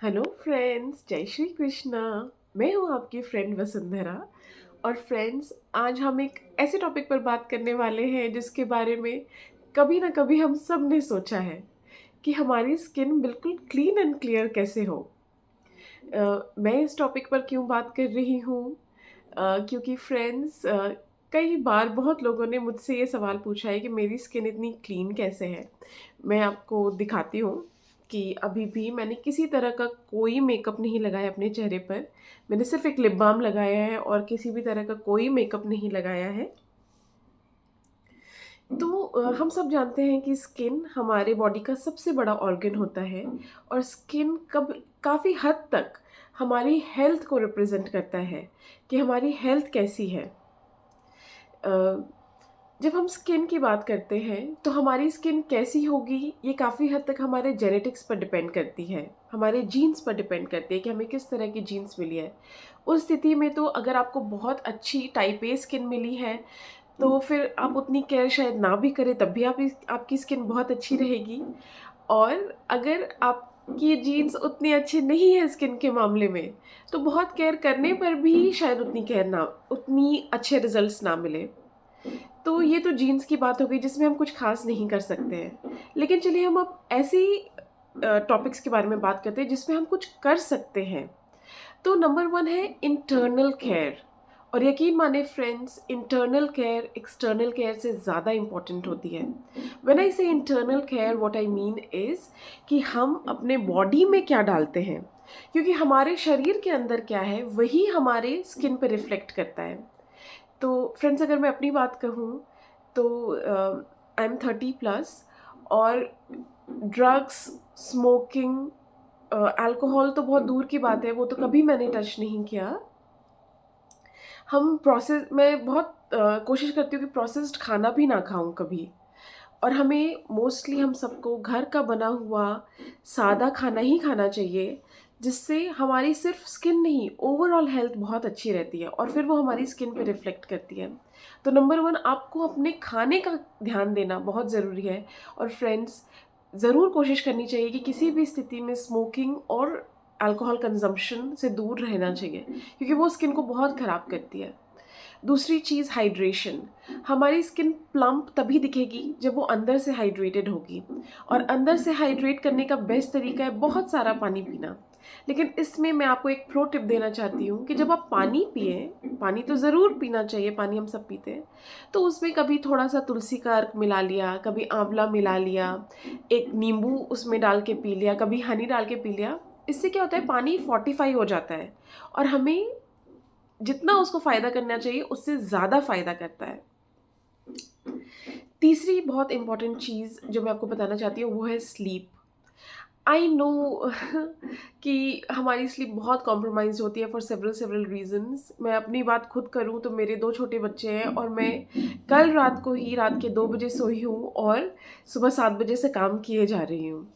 Hello friends, जय श्री कृष्णा। मैं हूँ आपकी फ्रेंड वसुंधरा। और फ्रेंड्स, आज हम एक ऐसे टॉपिक पर बात करने वाले हैं जिसके बारे में कभी ना कभी हम सब ने सोचा है कि हमारी स्किन बिल्कुल क्लीन एंड क्लियर कैसे हो। मैं इस टॉपिक पर क्यों बात कर रही हूँ? क्योंकि फ्रेंड्स, कई बार बहुत लोगों ने मुझसे ये सवाल पूछा है कि मेरी स्किन इतनी क्लीन कैसे है। मैं आपको दिखाती हूँ कि अभी भी मैंने किसी तरह का कोई मेकअप नहीं लगाया अपने चेहरे पर। मैंने सिर्फ एक लिप बाम लगाया है और किसी भी तरह का कोई मेकअप नहीं लगाया है। तो हम सब जानते हैं कि स्किन हमारे बॉडी का सबसे बड़ा ऑर्गन होता है और स्किन कब काफ़ी हद तक हमारी हेल्थ को रिप्रेजेंट करता है कि हमारी हेल्थ कैसी है। अ, जब हम स्किन की बात करते हैं तो हमारी स्किन कैसी होगी ये काफ़ी हद तक हमारे जेनेटिक्स पर डिपेंड करती है, हमारे जीन्स पर डिपेंड करती है कि हमें किस तरह की जीन्स मिली है। उस स्थिति में तो अगर आपको बहुत अच्छी टाइप ए स्किन मिली है तो फिर आप उतनी केयर शायद ना भी करें तब भी आपकी स्किन बहुत अच्छी रहेगी। और अगर आपकी जीन्स उतनी अच्छी नहीं है स्किन के मामले में, तो बहुत केयर करने पर भी शायद उतनी अच्छे रिजल्ट्स ना मिले। तो ये तो जीन्स की बात हो गई जिसमें हम कुछ खास नहीं कर सकते हैं। लेकिन चलिए हम अब ऐसी टॉपिक्स के बारे में बात करते हैं जिसमें हम कुछ कर सकते हैं। तो नंबर 1 है इंटरनल केयर। और यकीन माने friends, internal care external care से ज़्यादा इम्पॉर्टेंट होती है। व्हेन आई से internal care, what I mean is कि हम अपने बॉडी में क्या डालते हैं, क्योंकि हमारे शरीर के अंदर क्या है वही हमारे स्किन पर रिफ्लेक्ट करता है। तो फ्रेंड्स, अगर मैं अपनी बात कहूँ तो आई एम 30+ और ड्रग्स, स्मोकिंग, अल्कोहल तो बहुत दूर की बात है, वो तो कभी मैंने टच नहीं किया। हम प्रोसेस मैं बहुत कोशिश करती हूँ कि प्रोसेस्ड खाना भी ना खाऊँ कभी। और हमें मोस्टली हम सबको घर का बना हुआ सादा खाना ही खाना चाहिए, जिससे हमारी सिर्फ स्किन नहीं ओवरऑल हेल्थ बहुत अच्छी रहती है और फिर वो हमारी स्किन पे रिफ्लेक्ट करती है। तो नंबर 1, आपको अपने खाने का ध्यान देना बहुत ज़रूरी है। और फ्रेंड्स, ज़रूर कोशिश करनी चाहिए कि किसी भी स्थिति में स्मोकिंग और अल्कोहल कंजम्पशन से दूर रहना चाहिए, क्योंकि वो स्किन को बहुत ख़राब करती है। दूसरी चीज़ हाइड्रेशन। हमारी स्किन प्लम्प तभी दिखेगी जब वो अंदर से हाइड्रेटेड होगी। और अंदर से हाइड्रेट करने का बेस्ट तरीका है बहुत सारा पानी पीना। लेकिन इसमें मैं आपको एक प्रो टिप देना चाहती हूँ कि जब आप पानी पिए, पानी तो ज़रूर पीना चाहिए, पानी हम सब पीते हैं, तो उसमें कभी थोड़ा सा तुलसी का अर्क मिला लिया, कभी आंवला मिला लिया, एक नींबू उसमें डाल के पी लिया, कभी हनी डाल के पी लिया। इससे क्या होता है, पानी फोर्टिफाई हो जाता है और हमें जितना उसको फ़ायदा करना चाहिए उससे ज़्यादा फ़ायदा करता है। तीसरी बहुत इम्पॉर्टेंट चीज़ जो मैं आपको बताना चाहती हूँ वो है स्लीप। आई नो कि हमारी स्लीप बहुत कॉम्प्रोमाइज़ होती है फॉर सेवरल सेवरल रीज़न्स। मैं अपनी बात खुद करूँ तो मेरे 2 छोटे बच्चे हैं और मैं कल रात को ही रात के 2 बजे सोई हूँ और सुबह 7 बजे से काम किए जा रही हूँ।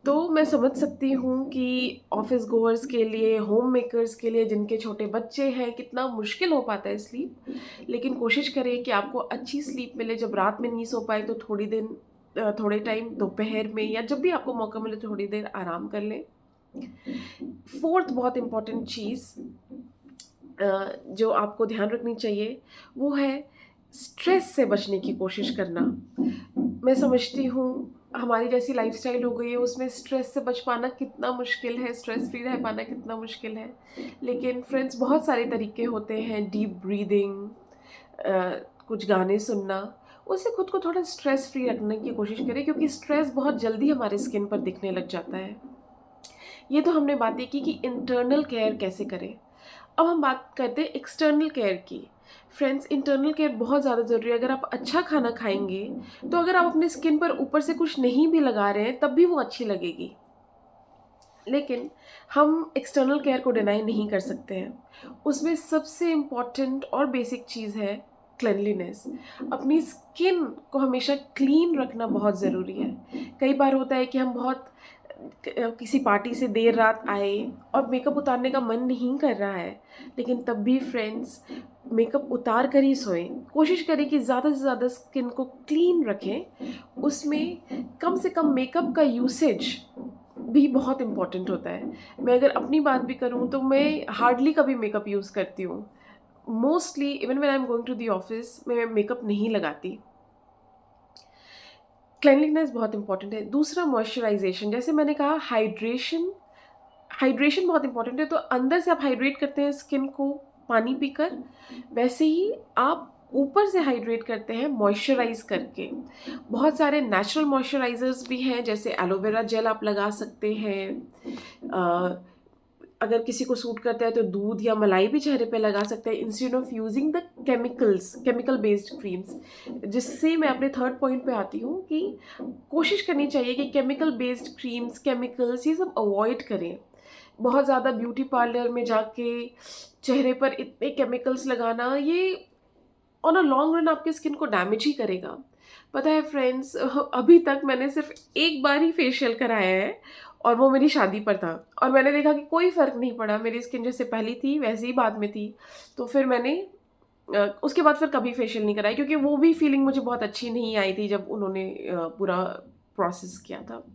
तो मैं समझ सकती हूँ कि ऑफ़िस गोअर्स के लिए, होम मेकर्स के लिए जिनके छोटे बच्चे हैं, कितना मुश्किल हो पाता है स्लीप। लेकिन कोशिश करें कि आपको अच्छी स्लीप मिले। जब रात में नहीं सो पाए तो थोड़े टाइम दोपहर में या जब भी आपको मौका मिले थोड़ी देर आराम कर लें। 4th बहुत इम्पोर्टेंट चीज़ जो आपको ध्यान रखनी चाहिए वो है स्ट्रेस से बचने की कोशिश करना। मैं समझती हूँ हमारी जैसी लाइफ़स्टाइल हो गई है उसमें स्ट्रेस से बच पाना कितना मुश्किल है, स्ट्रेस फ्री रह पाना कितना मुश्किल है। लेकिन फ्रेंड्स, बहुत सारे तरीके होते हैं, डीप ब्रीदिंग, कुछ गाने सुनना, उससे खुद को थोड़ा स्ट्रेस फ्री रखने की कोशिश करें, क्योंकि स्ट्रेस बहुत जल्दी हमारे स्किन पर दिखने लग जाता है। ये तो हमने बातें की कि इंटरनल केयर कैसे करें। अब हम बात करते हैं एक्सटर्नल केयर की। फ्रेंड्स, इंटरनल केयर बहुत ज़्यादा ज़रूरी है। अगर आप अच्छा खाना खाएँगे, तो अगर आप अपने स्किन पर ऊपर से कुछ नहीं भी लगा रहे हैं, तब भी वो अच्छी लगेगी। लेकिन हम एक्सटर्नल केयर को डिनाई नहीं कर सकते हैं। उसमें सबसे इम्पोर्टेंट और बेसिक चीज़ है क्लेanलीनेस। अपनी स्किन को हमेशा क्लीन रखना बहुत ज़रूरी है। कई बार होता है कि हम बहुत किसी पार्टी से देर रात आए और मेकअप उतारने का मन नहीं कर रहा है, लेकिन तब भी फ्रेंड्स मेकअप उतार कर ही सोएं। कोशिश करें कि ज़्यादा से ज़्यादा स्किन को क्लीन रखें। उसमें कम से कम मेकअप का यूसेज भी बहुत इम्पोर्टेंट होता है। मैं अगर अपनी बात भी करूँ तो मैं हार्डली कभी मेकअप यूज़ करती हूँ। Mostly even when I am going to the office मैं मेकअप नहीं लगाती। क्लेanलीनेस बहुत इम्पोर्टेंट है। दूसरा मॉइस्चराइज़ेशन, जैसे मैंने कहा हाइड्रेशन, हाइड्रेशन बहुत इम्पोर्टेंट है। तो अंदर से आप हाइड्रेट करते हैं स्किन को पानी पीकर, वैसे ही आप ऊपर से हाइड्रेट करते हैं मॉइस्चराइज़ करके। बहुत सारे नेचुरल मॉइस्चराइज़र्स भी हैं, जैसे एलोवेरा जेल आप लगा सकते हैं। अ, अगर किसी को सूट करता है तो दूध या मलाई भी चेहरे पे लगा सकते हैं instead of using the chemical based creams. जिससे मैं अपने थर्ड पॉइंट पे आती हूँ कि कोशिश करनी चाहिए कि केमिकल बेस्ड क्रीम्स, केमिकल्स ये सब अवॉइड करें। बहुत ज़्यादा ब्यूटी पार्लर में जाके चेहरे पर इतने केमिकल्स लगाना, ये ऑन अ लॉन्ग रन आपकी स्किन को डैमेज ही करेगा। पता है फ्रेंड्स, अभी तक मैंने सिर्फ एक बार ही फेशियल कराया है और वो मेरी शादी पर था। और मैंने देखा कि कोई फ़र्क नहीं पड़ा, मेरी स्किन जैसे पहली थी वैसे ही बाद में थी। तो फिर मैंने उसके बाद फिर कभी फेशियल नहीं कराया, क्योंकि वो भी फीलिंग मुझे बहुत अच्छी नहीं आई थी जब उन्होंने पूरा प्रोसेस किया था।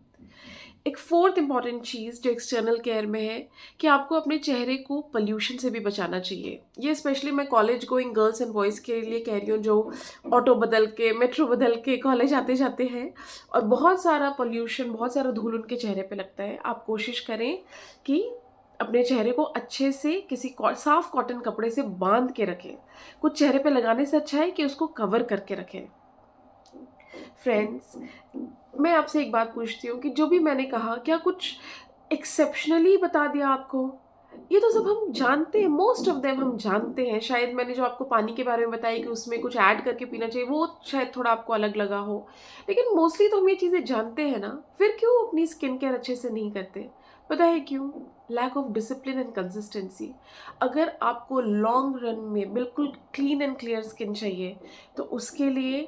एक फोर्थ इम्पॉर्टेंट चीज़ जो एक्सटर्नल केयर में है कि आपको अपने चेहरे को पोल्यूशन से भी बचाना चाहिए। ये स्पेशली मैं college going girls and boys के लिए कह रही हूँ, जो ऑटो बदल के, मेट्रो बदल के कॉलेज आते जाते हैं और बहुत सारा पोल्यूशन, बहुत सारा धूल उनके चेहरे पे लगता है। आप कोशिश करें कि अपने चेहरे को अच्छे से किसी साफ कॉटन कपड़े से बांध के रखें। कुछ चेहरे पे लगाने से अच्छा है कि उसको कवर करके रखें। फ्रेंड्स, मैं आपसे एक बात पूछती हूँ कि जो भी मैंने कहा, क्या कुछ एक्सेप्शनली बता दिया आपको? ये तो सब हम जानते हैं, मोस्ट ऑफ देम हम जानते हैं। शायद मैंने जो आपको पानी के बारे में बताया कि उसमें कुछ ऐड करके पीना चाहिए, वो शायद थोड़ा आपको अलग लगा हो। लेकिन मोस्टली तो हम ये चीज़ें जानते हैं ना, फिर क्यों अपनी स्किन केयर अच्छे से नहीं करते? पता है क्यों? Lack of discipline and consistency. अगर आपको लॉन्ग रन में बिल्कुल क्लीन एंड क्लियर स्किन चाहिए, तो उसके लिए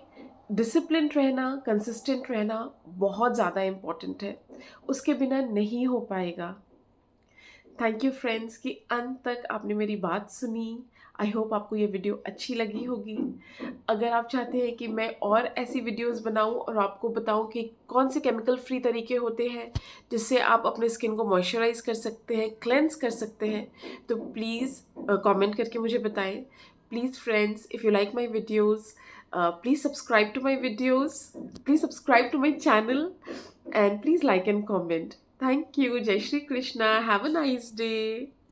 डिसिप्लिन रहना, कंसिस्टेंट रहना बहुत ज़्यादा इम्पॉर्टेंट है। उसके बिना नहीं हो पाएगा। थैंक यू फ्रेंड्स कि अंत तक आपने मेरी बात सुनी। आई होप आपको ये वीडियो अच्छी लगी होगी। अगर आप चाहते हैं कि मैं और ऐसी वीडियोस बनाऊं और आपको बताऊं कि कौन से केमिकल फ्री तरीके होते हैं जिससे आप अपने स्किन को मॉइस्चराइज कर सकते हैं, क्लेंस कर सकते हैं, तो प्लीज़ कमेंट करके मुझे बताएं। Please friends, if you like my videos, please subscribe to my videos, please subscribe to my channel, and please like and comment. Thank you. Jai Shri Krishna. Have a nice day.